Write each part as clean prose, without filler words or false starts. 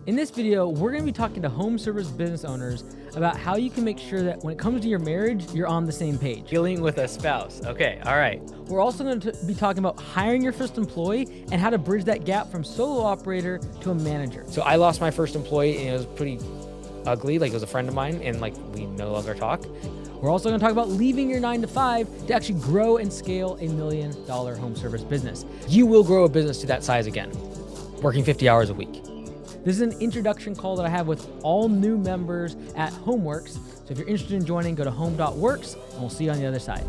In this video, we're going to be talking to home service business owners about how you can make sure that when it comes to your marriage, you're on the same page. Dealing with a spouse. Okay, all right. We're also going to be talking about hiring your first employee and how to bridge that gap from solo operator to a manager. So I lost my first employee and it was pretty ugly. Like, it was a friend of mine and like we no longer talk. We're also going to talk about leaving your 9-to-5 to actually grow and scale a $1 million home service business. You will grow a business to that size again, working 50 hours a week. This is an introduction call that I have with all new members at HomeWorks. So if you're interested in joining, go to home.works and we'll see you on the other side.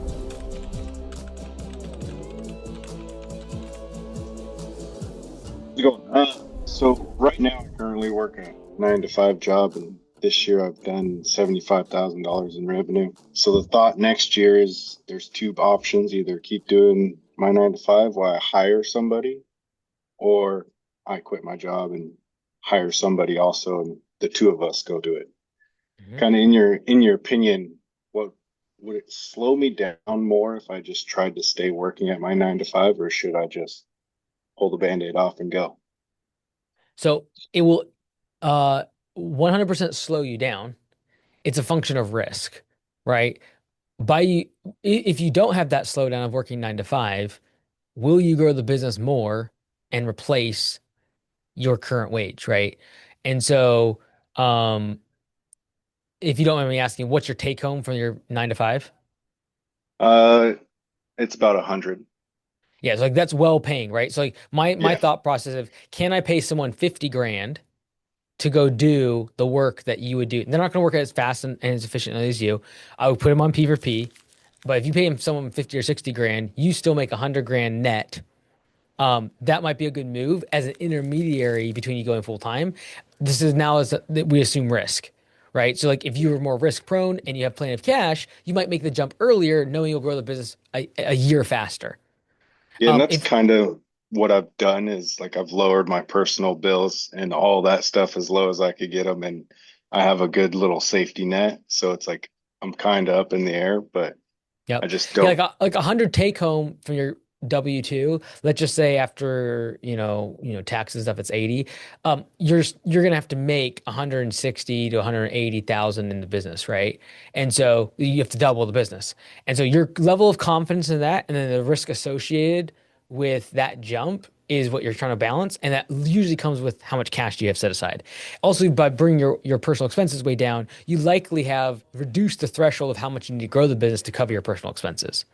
How's it going? So right now I currently work a 9-to-5 job, and this year I've done $75,000 in revenue. So the thought next year is there's two options: either keep doing my 9-to-5 while I hire somebody, or I quit my job and hire somebody also, and the two of us go do it. Kind of in your opinion, what would it slow me down more if I just tried to stay working at my 9-to-5, or should I just pull the Band-Aid off and go? So it will 100% slow you down. It's a function of risk, right? If you don't have that slowdown of working 9-to-5, will you grow the business more and replace your current wage, right? And so, if you don't mind me asking, what's your take home from your 9-to-5? It's about 100. Yeah, so like that's well paying, right? So like my Yeah. thought process of, can I pay someone 50 grand to go do the work that you would do? And they're not going to work as fast and as efficiently as you. I would put them on P for P, but if you pay someone 50 or 60 grand, you still make 100 grand net. That might be a good move as an intermediary between you going full time. This is now as we assume risk, right? So like if you were more risk prone and you have plenty of cash, you might make the jump earlier, knowing you'll grow the business a year faster. Yeah, and that's If kind of what I've done is like I've lowered my personal bills and all that stuff as low as I could get them, and I have a good little safety net. So it's like I'm kind of up in the air, but I Yep. just Yeah, don't. like 100 take home from your W-2. Let's just say after, taxes and stuff, it's 80. You're gonna have to make 160 to 180,000 in the business, right? And so you have to double the business. And so your level of confidence in that and then the risk associated with that jump is what you're trying to balance. And that usually comes with how much cash do you have set aside. Also, by bringing your personal expenses way down, you likely have reduced the threshold of how much you need to grow the business to cover your personal expenses.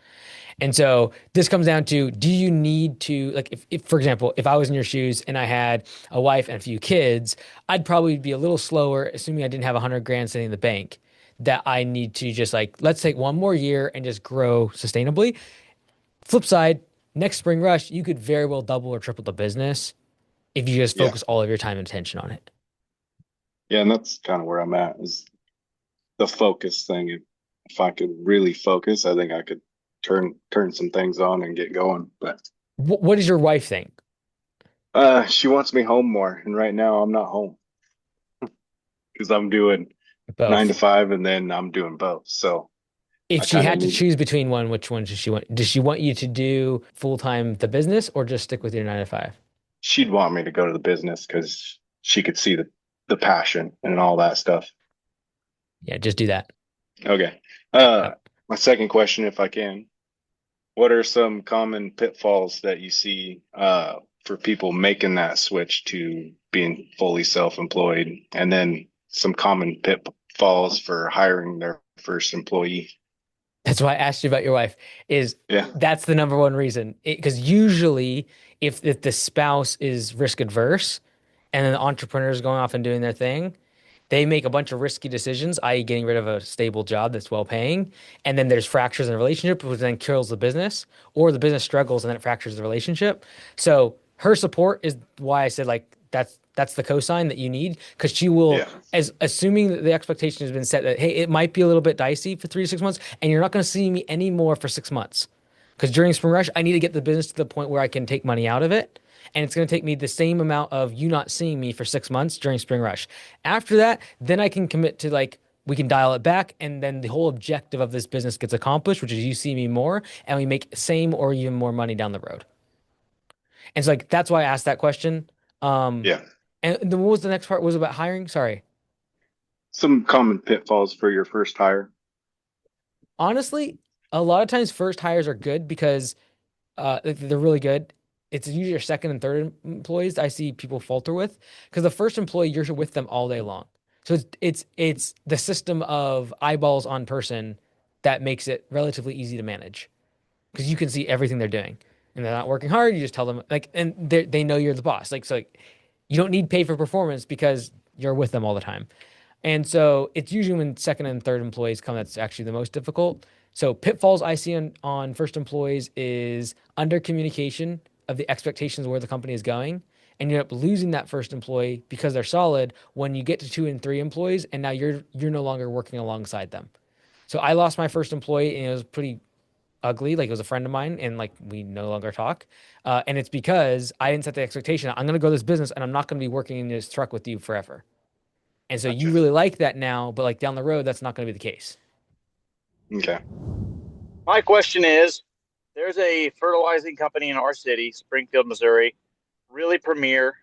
And so this comes down to, do you need to, like, if for example, if I was in your shoes and I had a wife and a few kids, I'd probably be a little slower, assuming I didn't have 100 grand sitting in the bank, that I need to just like, let's take one more year and just grow sustainably. Flip side, next spring rush, you could very well double or triple the business if you just Yeah, focus all of your time and attention on it. yeah, and that's kind of where I'm at is the focus thing. If I could really focus, I think I could turn some things on and get going. But What does your wife think? she wants me home more, and right now I'm not home because I'm doing nine to Both. five, and then I'm doing both. So If I she kind of had to need. choose between one, which one does she want? Does she want you to do full time the business or just stick with your 9-to-5? She'd want me to go to the business because she could see the passion and all that stuff. Yeah, just do that. Okay. Uh, Yep. my second question, if I can, what are some common pitfalls that you see for people making that switch to being fully self-employed, and then some common pitfalls for hiring their first employee? That's why I asked you about your wife. Is Yeah. That's the number one reason. Because usually, if the spouse is risk adverse, and then the entrepreneur is going off and doing their thing, they make a bunch of risky decisions, i.e., getting rid of a stable job that's well paying, and then there's fractures in the relationship, which then kills the business, or the business struggles and then it fractures the relationship. So her support is why I said like that's the cosign that you need, because she will, Yeah. as assuming that the expectation has been set that, hey, it might be a little bit dicey for 3 to 6 months, and you're not going to see me anymore for 6 months, because during spring rush I need to get the business to the point where I can take money out of it. And it's going to take me the same amount of you not seeing me for 6 months during spring rush. After that, then I can commit to like, we can dial it back, and then the whole objective of this business gets accomplished, which is you see me more and we make same or even more money down the road. And so like that's why I asked that question. Um, Yeah. And what was the next part? Was about hiring? Sorry. Some common pitfalls for your first hire. Honestly, a lot of times first hires are good because they're really good. It's usually your second and third employees I see people falter with because the first employee you're with them all day long. So it's the system of eyeballs on person that makes it relatively easy to manage because you can see everything they're doing and they're not working hard. You just tell them like, and they know you're the boss. Like so, like, you don't need pay for performance because you're with them all the time. And so it's usually when second and third employees come that's actually the most difficult. So pitfalls I see on first employees is under communication of the expectations of where the company is going. And you end up losing that first employee because they're solid when you get to two and three employees, and now you're no longer working alongside them. So I lost my first employee, and it was pretty ugly. Like it was a friend of mine, and like we no longer talk. And it's because I didn't set the expectation. I'm going to go this business, and I'm not going to be working in this truck with you forever. And so you Gotcha. really like that now, but like down the road, that's not going to be the case. Okay. My question is, there's a fertilizing company in our city, Springfield, Missouri, really premier,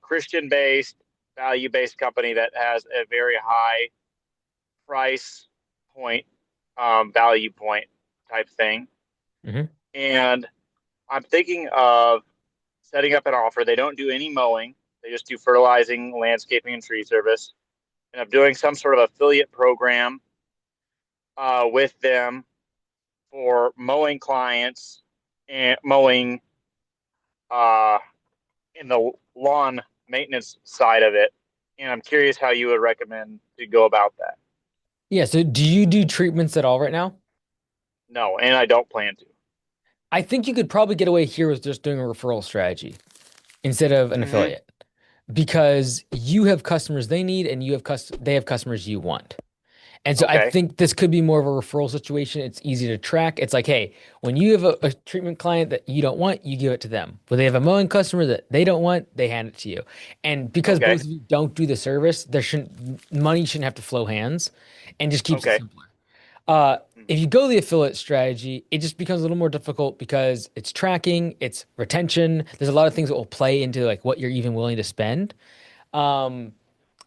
Christian-based, value-based company that has a very high price point, value point type thing. Hmm. And I'm thinking of setting up an offer. They don't do any mowing. They just do fertilizing, landscaping, and tree service. And I'm doing some sort of affiliate program with them for mowing clients and mowing uh, in the lawn maintenance side of it. And I'm curious how you would recommend to go about that. Yeah. So do you do treatments at all right now? No, and I don't plan to. I think you could probably get away here with just doing a referral strategy instead of an Mm-hmm. affiliate because you have customers they need and they have customers you want. And so I Okay. think this could be more of a referral situation. It's easy to track. It's like, hey, when you have a treatment client that you don't want, you give it to them. When they have a mowing customer that they don't want, they hand it to you. And because Okay. both of you don't do the service, there shouldn't money shouldn't have to flow hands and just keeps it Okay. simpler. Uh, Mm-hmm. if you go the affiliate strategy, it just becomes a little more difficult because it's tracking, it's retention. There's a lot of things that will play into like what you're even willing to spend. Um,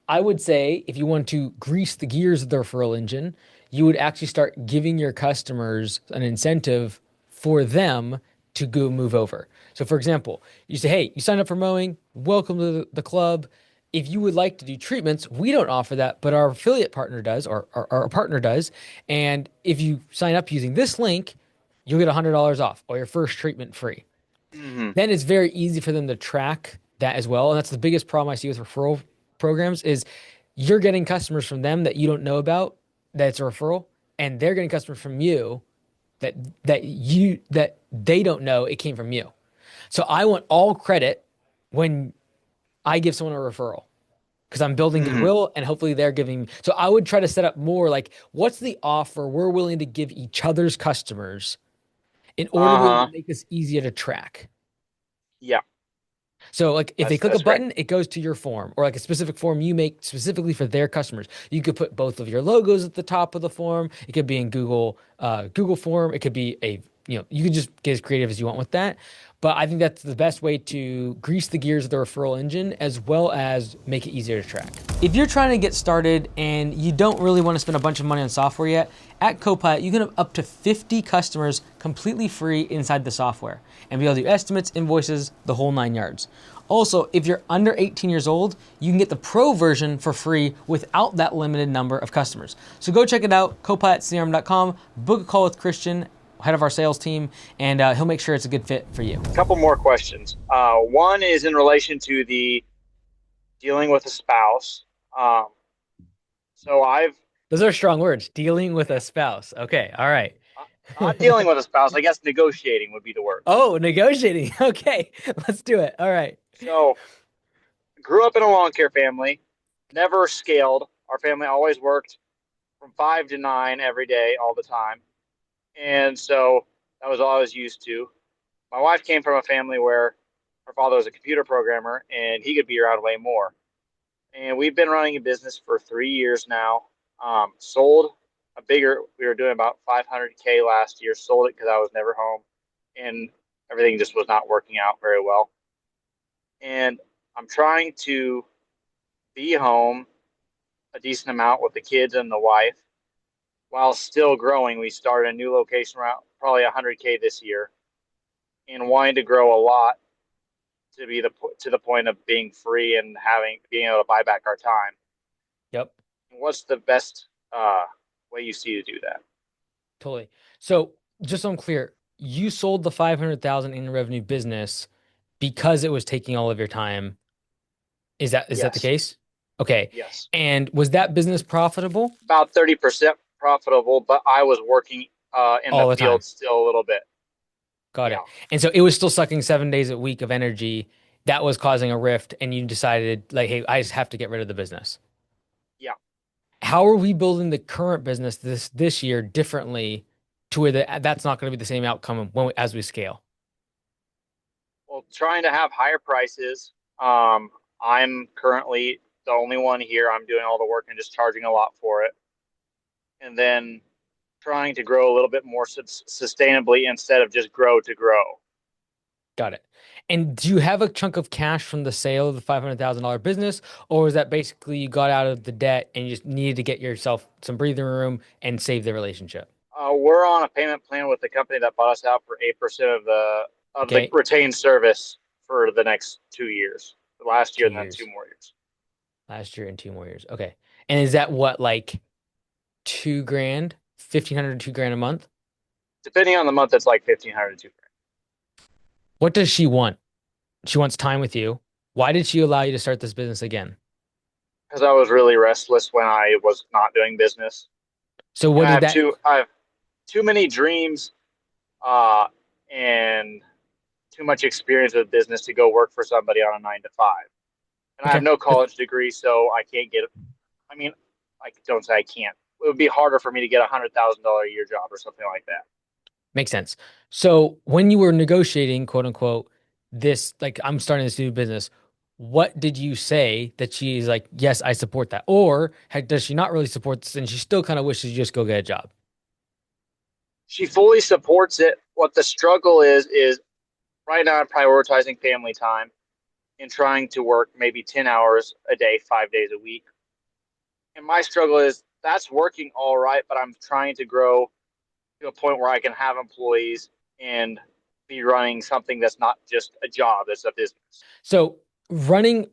I would say if you want to grease the gears of the referral engine, you would actually start giving your customers an incentive for them to go move over. So, for example, you say, hey, you signed up for mowing, welcome to the club. If you would like to do treatments, we don't offer that, but our affiliate partner does, or our partner does. And if you sign up using this link, you'll get $100 off or your first treatment free. Mm-hmm. Then it's very easy for them to track that as well. And that's the biggest problem I see with referral programs is you're getting customers from them that you don't know about that's a referral, and they're getting customers from you that that they don't know it came from you. So I want all credit when I give someone a referral because I'm building Mm-hmm. goodwill and hopefully they're giving me. So I would try to set up more like what's the offer we're willing to give each other's customers in order to Uh-huh. make this easier to track. Yeah, So like if they click a that's great. button, it goes to your form or like a specific form you make specifically for their customers. You could put both of your logos at the top of the form. It could be in Google form. It could be you can just get as creative as you want with that. But I think that's the best way to grease the gears of the referral engine as well as make it easier to track. If you're trying to get started and you don't really want to spend a bunch of money on software yet, at Copilot, you can have up to 50 customers completely free inside the software and be able to do estimates, invoices, the whole nine yards. Also, if you're under 18 years old, you can get the pro version for free without that limited number of customers. So go check it out, copilotcrm.com, book a call with Christian, head of our sales team, and he'll make sure it's a good fit for you. A couple more questions. One is in relation to the dealing with a spouse. Um, so I've Those are strong words. Dealing with a spouse. Okay, all right. not dealing with a spouse. I guess negotiating would be the word. Oh, negotiating. Okay, let's do it. All right. So grew up in a lawn care family, never scaled. Our family always worked from 5 to 9 every day, all the time. And so that was all I was used to. My wife came from a family where her father was a computer programmer and he could be around way more. And we've been running a business for 3 years now. Sold a bigger, we were doing about 500K last year, sold it because I was never home and everything just was not working out very well. And I'm trying to be home a decent amount with the kids and the wife while still growing. We started a new location around probably 100K this year, and wanting to grow a lot to be to the point of being free and being able to buy back our time. Yep. What's the best way you see to do that? Totally. So just so I'm clear, you sold the 500,000 in revenue business because it was taking all of your time. Is that the Yes, case? Okay. yes. And was that business profitable About 30% profitable, but I was working in the all the time? field still a little bit. Got Yeah, it. And so it was still sucking 7 days a week of energy that was causing a rift, and you decided like, hey, I just have to get rid of the business. yeah. How are we building the current business this year differently to where that's not going to be the same outcome as we scale? Well, trying to have higher prices. I'm currently the only one here. I'm doing all the work and just charging a lot for it. And then trying to grow a little bit more sustainably instead of just grow to grow. Got it. And do you have a chunk of cash from the sale of the $500,000 business, or is that basically you got out of the debt and you just needed to get yourself some breathing room and save the relationship? We're on a payment plan with the company that bought us out for 8% of the Okay, retained service for the next 2 years, last year two and then two years, more years. last year and 2 more years. Okay. And is that what, like 2 grand, 1,500 to 2 grand a month? Depending on the month, it's like 1,500 to 2,000. What does she want? She wants time with you. Why did she allow you to start this business again? Because I was really restless when I was not doing business, So and what did that, I have too many dreams, uh, and too much experience with business to go work for somebody on a 9 to 5. And I have okay, no college degree, so I can't get. I mean, I don't say I can't. It would be harder for me to get $100,000 a year job or something like that. makes sense. So when you were negotiating, quote unquote, this, like, I'm starting this new business, what did you say that she's like, yes, I support that? Or does she not really support this and she still kind of wishes you just go get a job? She fully supports it. What the struggle is right now I'm prioritizing family time and trying to work maybe 10 hours a day, 5 days a week. And my struggle is that's working all right, but I'm trying to grow to a point where I can have employees and be running something that's not just a job, it's a business. So running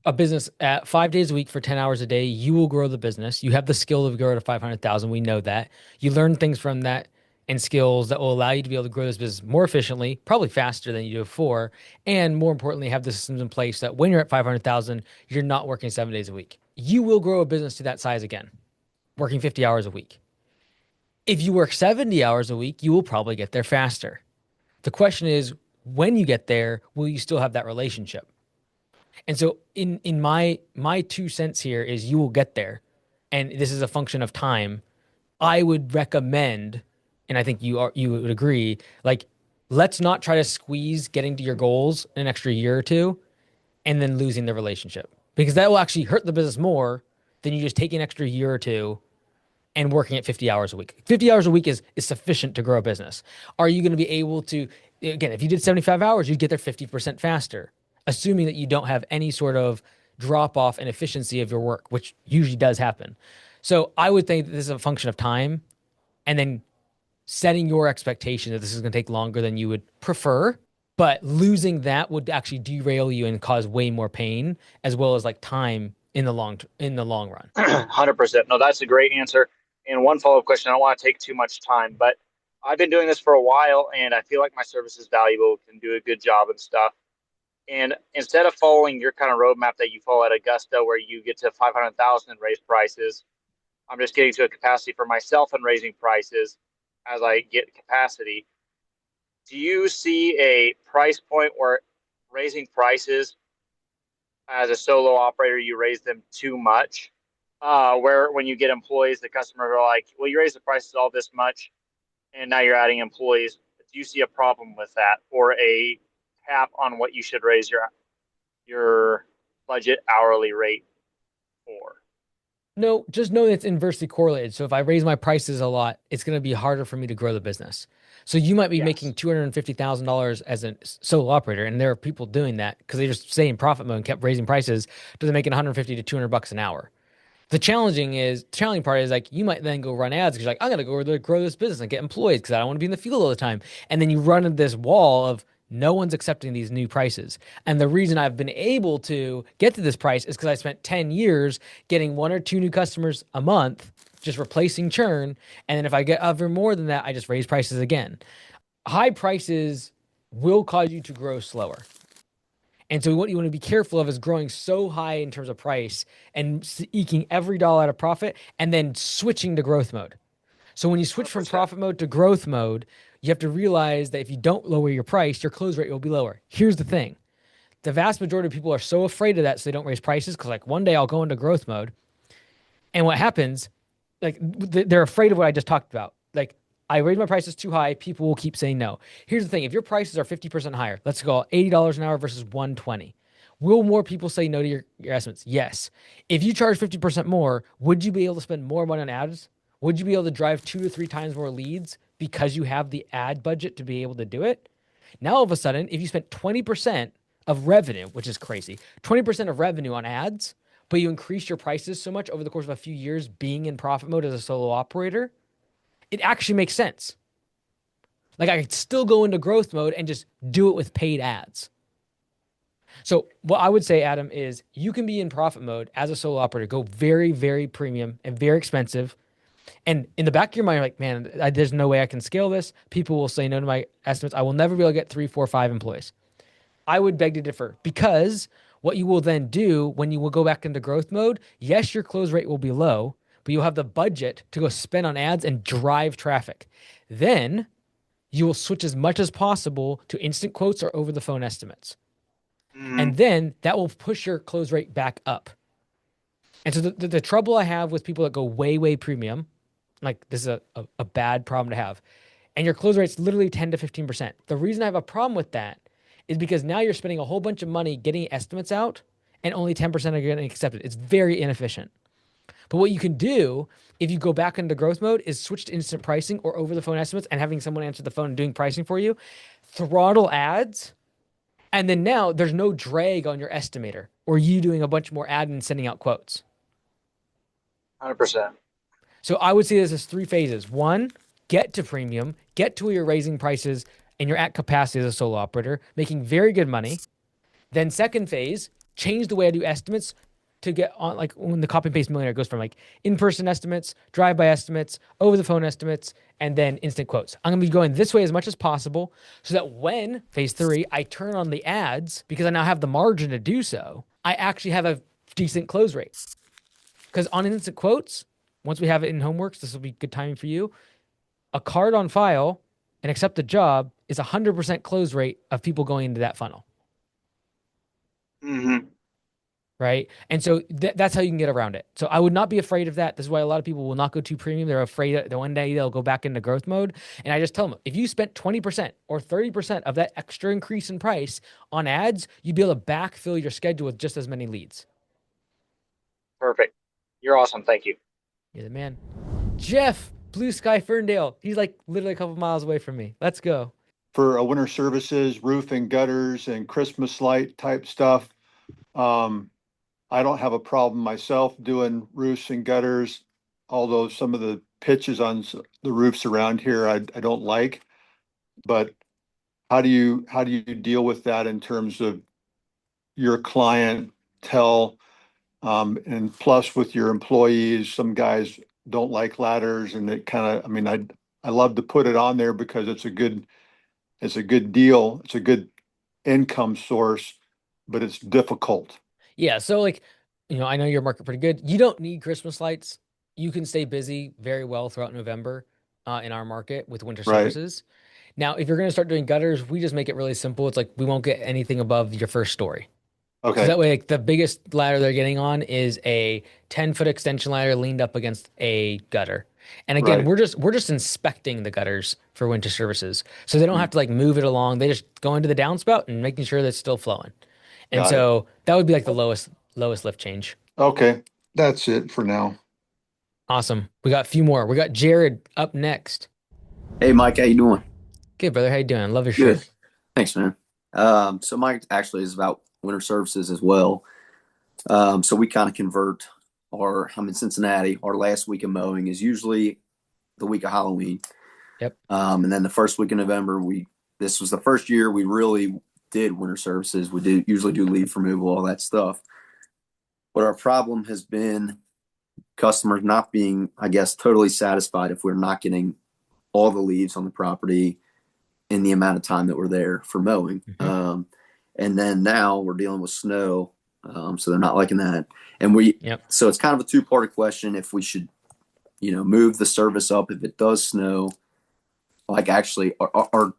a business at 5 days a week for 10 hours a day, you will grow the business. You have the skill to grow to 500,000. We know that. You learn things from that and skills that will allow you to be able to grow this business more efficiently, probably faster than you do before. And more importantly, have the systems in place that when you're at 500,000, you're not working 7 days a week. You will grow a business to that size again, working 50 hours a week. If you work 70 hours a week, you will probably get there faster. The question is, when you get there, will you still have that relationship? And so in my 2 cents here is you will get there. And this is a function of time. I would recommend, and I think you would agree, like let's not try to squeeze getting to your goals in an extra year or two and then losing the relationship. Because that will actually hurt the business more than you just take an extra year or two and working at 50 hours a week. 50 hours a week is sufficient to grow a business. Are you going to be able to, again, if you did 75 hours, you'd get there 50% faster, assuming that you don't have any sort of drop off in efficiency of your work, which usually does happen. So I would think that this is a function of time and then setting your expectation that this is going to take longer than you would prefer. But losing that would actually derail you and cause way more pain, as well as like time in the long run. 100%. No, that's a great answer. And one follow up question, I don't want to take too much time, but I've been doing this for a while and I feel like my service is valuable, can do a good job and stuff. And instead of following your kind of roadmap that you follow at Augusta, where you get to 500,000 and raise prices, I'm just getting to a capacity for myself and raising prices as I get capacity. Do you see a price point where raising prices as a solo operator, you raise them too much? Where when you get employees, the customers are like, well, you raise the prices all this much, and now you're adding employees. Do you see a problem with that or a cap on what you should raise your budget hourly rate for? No, just know that it's inversely correlated. So if I raise my prices a lot, it's going to be harder for me to grow the business. So you might be making Yes. $250,000 as a solo operator, and there are people doing that because they just stay in profit mode and kept raising prices to they making 150 to 200 bucks an hour. The challenging part is like you might then go run ads because you're like, I'm gonna go grow this business and get employees because I don't want to be in the field all the time. And then you run into this wall of no one's accepting these new prices. And the reason I've been able to get to this price is because I spent 10 years getting one or two new customers a month, just replacing churn. And then if I get ever more than that, I just raise prices again. High prices will cause you to grow slower. And so what you want to be careful of is growing so high in terms of price and eking every dollar out of profit and then switching to growth mode. So when you switch from 100%. profit mode to growth mode, you have to realize that if you don't lower your price, your close rate will be lower. Here's the thing. The vast majority of people are so afraid of that so they don't raise prices because like one day I'll go into growth mode and what happens, like they're afraid of what I just talked about. Like I raise my prices too high, people will keep saying no. Here's the thing: if your prices are 50% higher, let's go $80 an hour versus 120. Will more people say no to your estimates? Yes. If you charge 50% more, would you be able to spend more money on ads? Would you be able to drive 2 to 3 times more leads because you have the ad budget to be able to do it? Now, all of a sudden, if you spent 20% of revenue, which is crazy, 20% of revenue on ads, but you increase your prices so much over the course of a few years being in profit mode as a solo operator, it actually makes sense. Like I could still go into growth mode and just do it with paid ads. So what I would say, Adam, is you can be in profit mode as a solo operator, go very, very premium and very expensive. And in the back of your mind, you're like, man, there's no way I can scale this. People will say no to my estimates. I will never be able to get 3, 4, 5 employees. I would beg to differ because what you will then do when you will go back into growth mode, yes, your close rate will be low, but you'll have the budget to go spend on ads and drive traffic. Then you will switch as much as possible to instant quotes or over the phone estimates. Mm-hmm. And then that will push your close rate back up. And so the trouble I have with people that go way, way premium, like this is a bad problem to have, and your close rate's literally 10 to 15%. The reason I have a problem with that is because now you're spending a whole bunch of money getting estimates out and only 10% are getting accepted. It's very inefficient. But what you can do if you go back into growth mode is switch to instant pricing or over the phone estimates and having someone answer the phone and doing pricing for you, throttle ads, and then now there's no drag on your estimator or you doing a bunch more ad and sending out quotes. 100%. So I would see this as three phases. One, get to premium, get to where you're raising prices and you're at capacity as a solo operator, making very good money. Then second phase, change the way I do estimates to get on like when the copy and paste millionaire goes from like in-person estimates, drive-by estimates, over the phone estimates, and then instant quotes. I'm gonna be going this way as much as possible so that when phase three, I turn on the ads because I now have the margin to do so, I actually have a decent close rate. Because on instant quotes, once we have it in Homeworks, this will be good timing for you. A card on file and accept the job is 100% close rate of people going into that funnel. Mm-hmm. Right. And so that's how you can get around it. So I would not be afraid of that. This is why a lot of people will not go too premium. They're afraid that one day they'll go back into growth mode. And I just tell them, if you spent 20% or 30% of that extra increase in price on ads, you'd be able to backfill your schedule with just as many leads. Perfect. You're awesome. Thank you. You're the man. Jeff, Blue Sky Ferndale. He's like literally a couple miles away from me. Let's go. For winter services, roof and gutters and Christmas light type stuff. I don't have a problem myself doing roofs and gutters, although some of the pitches on the roofs around here I don't like. But how do you deal with that in terms of your clientele, and plus with your employees? Some guys don't like ladders, and it kind of, I mean, I love to put it on there because it's a good deal, it's a good income source, but it's difficult. Yeah. So like, I know your market pretty good. You don't need Christmas lights. You can stay busy very well throughout November in our market with winter Right. services. Now, if you're going to start doing gutters, we just make it really simple. It's like we won't get anything above your first story. So Okay. that way, like, the biggest ladder they're getting on is a 10-foot extension ladder leaned up against a gutter. And again, Right. we're just inspecting the gutters for winter services. So they don't Mm, have to like move it along. They just go into the downspout and making sure that it's still flowing. And got it. so that would be like the lowest lift change. Okay. That's it for now. Awesome. We got a few more. We got Jared up next. Hey Mike, how you doing? Good, brother. How you doing? Love your Good. shirt. Thanks, man. So mine actually is about winter services as well. So we kind of convert I'm in Cincinnati. Our last week of mowing is usually the week of Halloween. Yep. And then the first week of November, this was the first year we really did winter services. We do usually do leaf removal, all that stuff. But our problem has been customers not being, I guess, totally satisfied if we're not getting all the leaves on the property in the amount of time that we're there for mowing. Hmm. And then now we're dealing with snow. So they're not liking that. Yep. So it's kind of a two-part question if we should, move the service up if it does snow. Like actually, our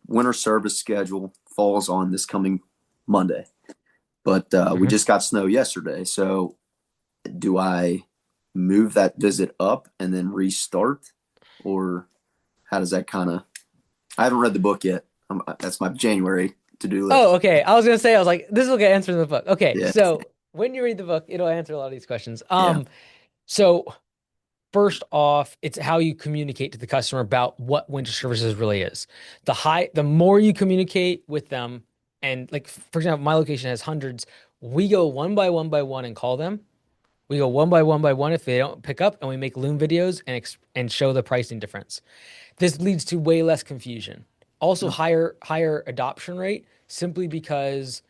winter service schedule falls on this coming Monday, but we Hmm. just got snow yesterday. So do I move that visit up and then restart, or how does that kind of? I haven't read the book yet. That's my January to-do Oh, list. okay. I was gonna say, I was like, this will get answered in the book. Okay, Yeah, so when you read the book, it'll answer a lot of these questions. yeah, So first off, it's how you communicate to the customer about what winter services really is. The more you communicate with them, and like for example, my location has hundreds. We go one by one and call them. We go one by one if they don't pick up, and we make loom videos and show the pricing difference. This leads to way less confusion. Also, yeah, higher adoption rate simply because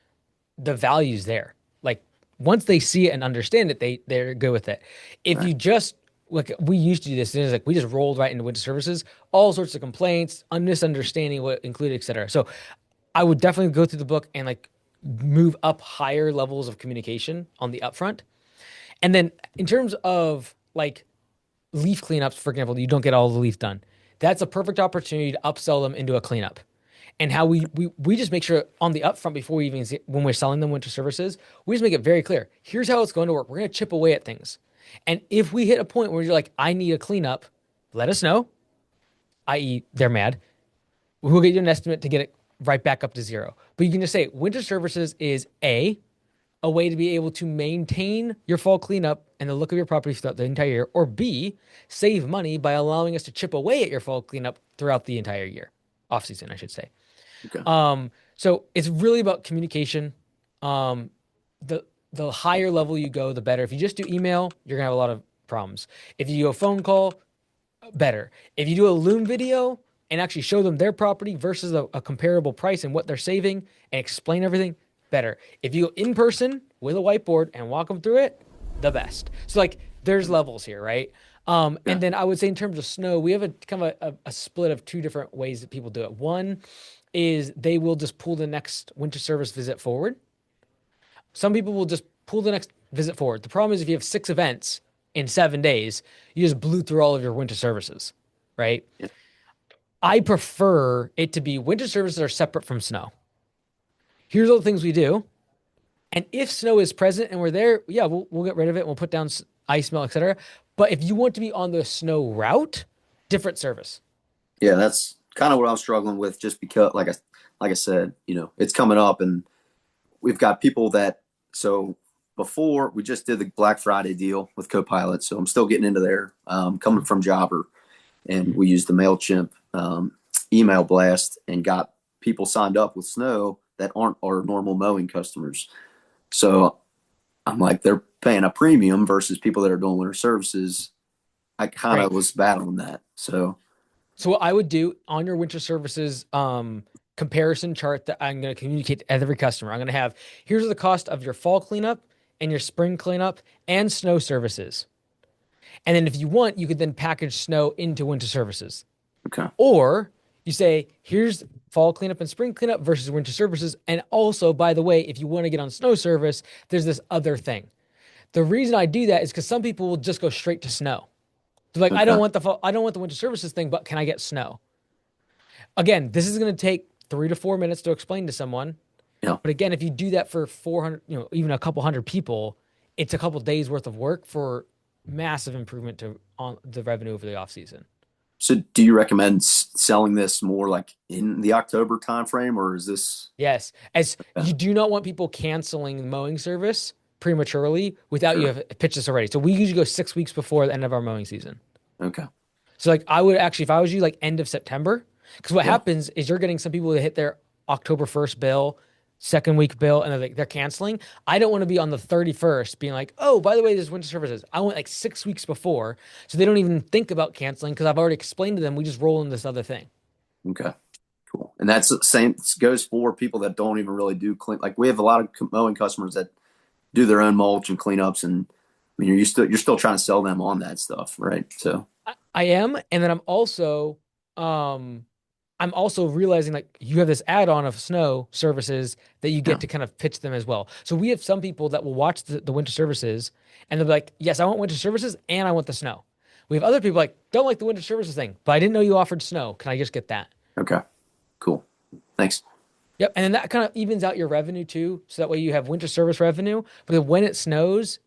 the value's there. Like once they see it and understand it, they're good with it. If right, you just like we used to do this, it's like we just rolled right into winter services, all sorts of complaints, misunderstanding what included, etc. So I would definitely go through the book and like move up higher levels of communication on the upfront. And then in terms of like leaf cleanups, for example, you don't get all the leaf done. That's a perfect opportunity to upsell them into a cleanup. And how we just make sure on the upfront before we even when we're selling them winter services, we just make it very clear. Here's how it's going to work. We're going to chip away at things. And if we hit a point where you're like, I need a cleanup, let us know, i.e., they're mad. We'll get you an estimate to get it right back up to zero. But you can just say winter services is a way to be able to maintain your fall cleanup and the look of your property throughout the entire year, or B, save money by allowing us to chip away at your fall cleanup throughout the entire year, off season, I should say. okay, So it's really about communication. Um, the higher level you go, the better. If you just do email, you're gonna have a lot of problems. If you do a phone call, better. If you do a Loom video and actually show them their property versus a comparable price and what they're saving and explain everything, better. If you go in person with a whiteboard and walk them through it, the best. So like there's levels here, right? yeah, And then I would say in terms of snow, we have a kind of a split of two different ways that people do it. One is they will just pull the next winter service visit forward. Some people will just pull the next visit forward. The problem is if you have 6 events in 7 days, you just blew through all of your winter services, right? yeah, I prefer it to be winter services are separate from snow. Here's all the things we do. And if snow is present and we're there, yeah, we'll get rid of it. We'll put down ice melt, etc. But if you want to be on the snow route, different service. yeah. That's kind of what I'm struggling with, just because, like I said, it's coming up, and we've got people that. So before we just did the Black Friday deal with Copilot, so I'm still getting into there. Coming from Jobber, and we used the Mailchimp email blast and got people signed up with Snow that aren't our normal mowing customers. So I'm like, they're paying a premium versus people that are doing winter services. I kind Right. of was battling that. So So what I would do on your winter services comparison chart that I'm going to communicate to every customer, I'm going to have here's the cost of your fall cleanup and your spring cleanup and snow services. And then if you want, you could then package snow into winter services. okay, Or you say, here's fall cleanup and spring cleanup versus winter services. And also, by the way, if you want to get on snow service, there's this other thing. The reason I do that is because some people will just go straight to snow. They're like, okay, I don't want the winter services thing, but can I get snow? Again, this is going to take 3 to 4 minutes to explain to someone. yeah. But again, if you do that for 400, even a couple hundred people, it's a couple days worth of work for massive improvement to on the revenue over the off season. So do you recommend selling this more like in the October timeframe, or is this Yes, as okay? you do not want people canceling the mowing service prematurely without you Sure. have pitched this already. So we usually go 6 weeks before the end of our mowing season. Okay. So like I would actually, if I was you, like end of September, because what Yeah. happens is you're getting some people that hit their October 1st bill, second week bill, and they're canceling. I don't want to be on the 31st being like, oh, by the way, there's winter services. I want like 6 weeks before, so they don't even think about canceling because I've already explained to them we just roll in this other thing. Okay. Cool. And that's the same goes for people that don't even really do clean. Like we have a lot of mowing customers that do their own mulch and cleanups, and I mean you're still trying to sell them on that stuff, right? So I am, and then um I'm also realizing like you have this add-on of snow services that you yeah. get to kind of pitch them as well. So we have some people that will watch the winter services and they'll be like, yes, I want winter services and I want the snow. We have other people like, don't like the winter services thing, but I didn't know you offered snow. Can I just get that? Okay. Cool. Thanks. Yep. And then that kind of evens out your revenue too. So that way you have winter service revenue, but then when it snows,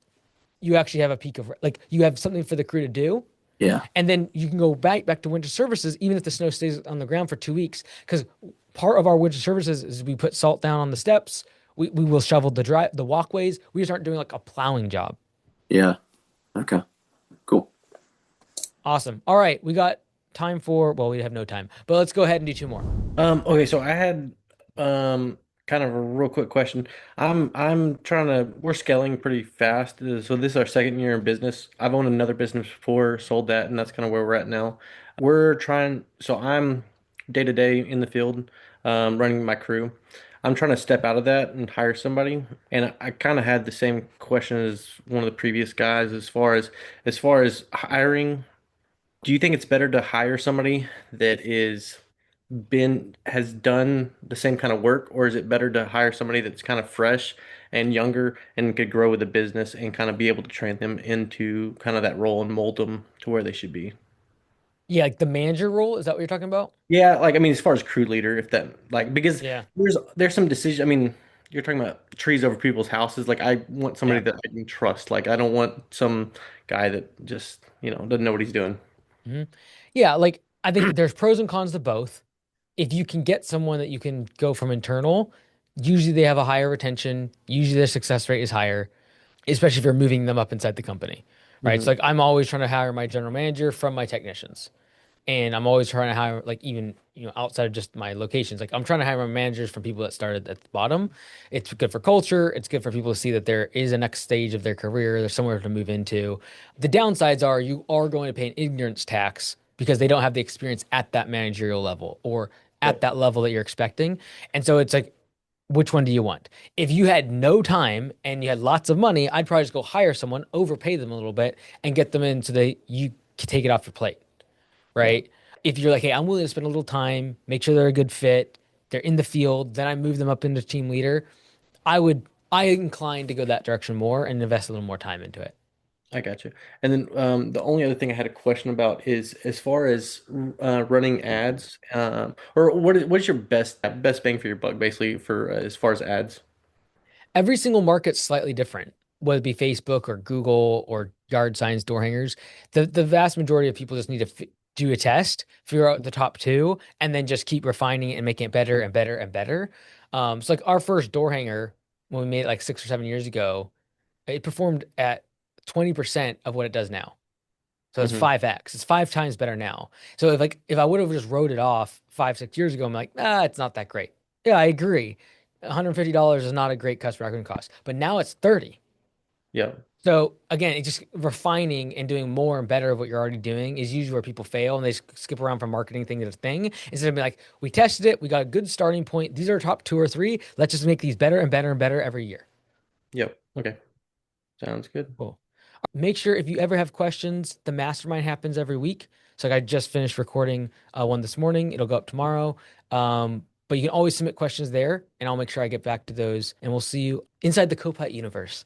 you actually have a peak of like you have something for the crew to do. Yeah. And then you can go back to winter services, even if the snow stays on the ground for 2 weeks. Because part of our winter services is we put salt down on the steps. We will shovel the walkways. We just aren't doing like a plowing job. Yeah. Okay. Cool. Awesome. All right, we got time for well, we have no time, but let's go ahead and do two more. Okay, so I had kind of a real quick question. I'm trying to we're scaling pretty fast. So this is our second year in business. I've owned another business before, sold that, and that's kind of where we're at now. We're trying, so I'm day to day in the field, running my crew. I'm trying to step out of that and hire somebody. And I kind of had the same question as one of the previous guys as far as hiring. Do you think it's better to hire somebody that is been has done the same kind of work, or is it better to hire somebody that's kind of fresh and younger and could grow with the business and kind of be able to train them into kind of that role and mold them to where they should be? Yeah, like the manager role, is that what you're talking about? Yeah, like I mean, as far as crew leader, if that like because Yeah. there's some decision. I mean, you're talking about trees over people's houses. Like I want somebody Yeah. that I can trust. Like I don't want some guy that just doesn't know what he's doing. hmm Yeah, like I think there's pros and cons to both. If you can get someone that you can go from internal, usually they have a higher retention. Usually their success rate is higher, especially if you're moving them up inside the company, right? So Hmm. like I'm always trying to hire my general manager from my technicians. And I'm always trying to hire like even, outside of just my locations. Like I'm trying to hire my managers from people that started at the bottom. It's good for culture. It's good for people to see that there is a next stage of their career. There's somewhere to move into. The downsides are you are going to pay an ignorance tax because they don't have the experience at that managerial level or at Yep. that level that you're expecting. And so it's like, which one do you want? If you had no time and you had lots of money, I'd probably just go hire someone, overpay them a little bit, and get them in so that you can take it off your plate, Yeah. right? If you're like, hey, I'm willing to spend a little time, make sure they're a good fit, they're in the field, then I move them up into team leader. I incline to go that direction more and invest a little more time into it. I got you. And then the only other thing I had a question about is as far as running ads, or what is your best bang for your buck, basically for as far as ads? Every single market's slightly different, whether it be Facebook or Google or yard signs, door hangers. The vast majority of people just need to do a test, figure out the top two, and then just keep refining it and making it better and better and better. So like our first door hanger when we made it like 6 or 7 years ago, it performed at 20% of what it does now. So it's Hmm. 5x. It's 5 times better now. So if I would have just wrote it off 5, 6 years ago, I'm like, it's not that great. Yeah, I agree. $150 is not a great customer acquisition cost, but now it's 30. Yeah. So again, it's just refining and doing more and better of what you're already doing is usually where people fail and they skip around from marketing thing to thing instead of being like, we tested it, we got a good starting point. These are our top two or three. Let's just make these better and better and better every year. Yep. Okay. Sounds good. Cool. Make sure if you ever have questions, the mastermind happens every week. So like I just finished recording one this morning. It'll go up tomorrow. But you can always submit questions there, and I'll make sure I get back to those. And we'll see you inside the Copilot universe.